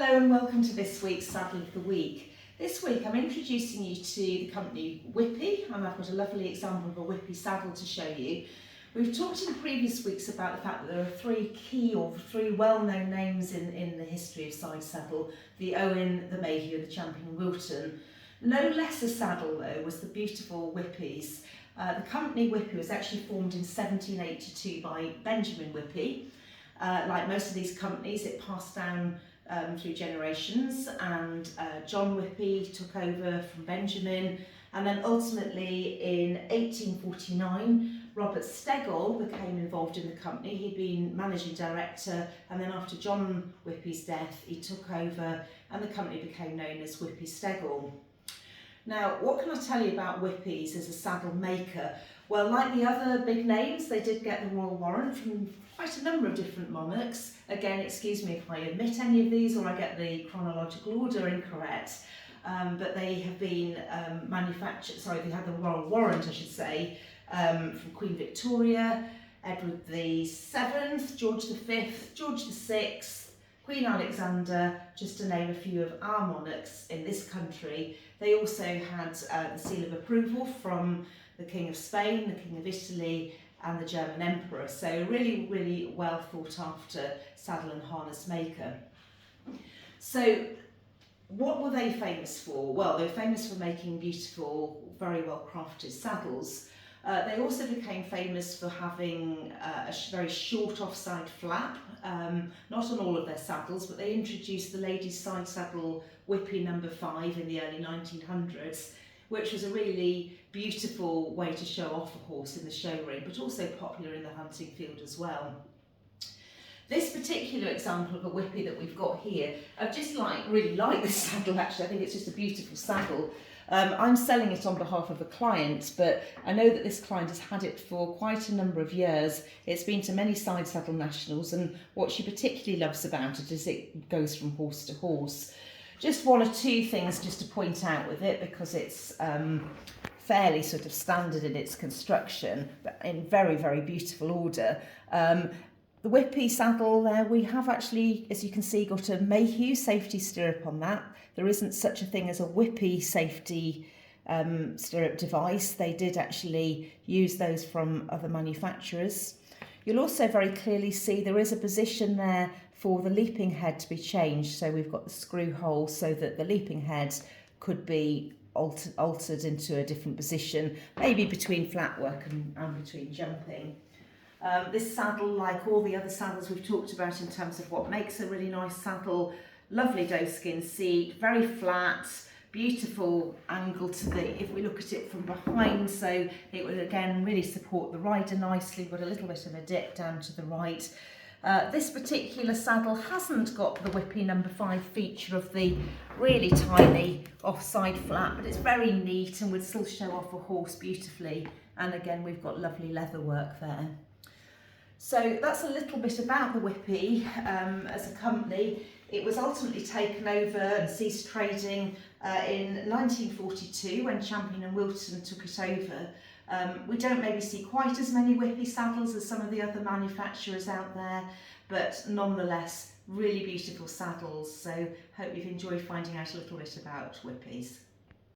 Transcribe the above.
Hello and welcome to this week's Saddle of the Week. This week I'm introducing you to the company Whippy, and I've got a lovely example of a Whippy saddle to show you. We've talked in previous weeks about the fact that there are three well-known names in the history of side saddle: the Owen, the Mayhew and the Champion and Wilton. No less a saddle though was the beautiful Whippy's. The company Whippy was actually formed in 1782 by Benjamin Whippy. Like most of these companies, it passed down through generations, and John Whippy took over from Benjamin, and then ultimately in 1849 Robert Stegall became involved in the company. He'd been managing director, and then after John Whippy's death he took over and the company became known as Whippy Stegall. Now, what can I tell you about Whippy's as a saddle maker? Well, like the other big names, they did get the royal warrant from quite a number of different monarchs. Again, excuse me if I omit any of these or I get the chronological order incorrect, but they have been they had the royal warrant, I should say, from Queen Victoria, Edward VII, George V, George VI, Queen Alexander, just to name a few of our monarchs in this country. They also had the seal of approval from the King of Spain, the King of Italy and the German Emperor. So really, really well thought after saddle and harness maker. So what were they famous for? Well, they were famous for making beautiful, very well crafted saddles. They also became famous for having a very short offside flap, not on all of their saddles, but they introduced the ladies' side saddle Whippy number 5 in the early 1900s, which was a really beautiful way to show off a horse in the show ring, but also popular in the hunting field as well. This particular example of a Whippy that we've got here, I just really like this saddle actually. I think it's just a beautiful saddle. I'm selling it on behalf of a client, but I know that this client has had it for quite a number of years. It's been to many side saddle nationals, and what she particularly loves about it is it goes from horse to horse. Just one or two things just to point out with it, because it's fairly sort of standard in its construction, but in very, very beautiful order. The Whippy saddle there, we have actually, as you can see, got a Mayhew safety stirrup on that. There isn't such a thing as a Whippy safety stirrup device. They did actually use those from other manufacturers. You'll also very clearly see there is a position there for the leaping head to be changed. So we've got the screw hole so that the leaping head could be altered into a different position, maybe between flat work and between jumping. This saddle, like all the other saddles we've talked about in terms of what makes a really nice saddle, lovely doeskin seat, very flat, beautiful angle to if we look at it from behind, so it would again really support the rider nicely, but a little bit of a dip down to the right. This particular saddle hasn't got the Whippy number 5 feature of the really tiny offside flap, but it's very neat and would still show off a horse beautifully. And again, we've got lovely leather work there. So that's a little bit about the Whippy as a company. It was ultimately taken over and ceased trading in 1942 when Champion and Wilton took it over. We don't maybe see quite as many Whippy saddles as some of the other manufacturers out there, but nonetheless really beautiful saddles. So hope you've enjoyed finding out a little bit about Whippys.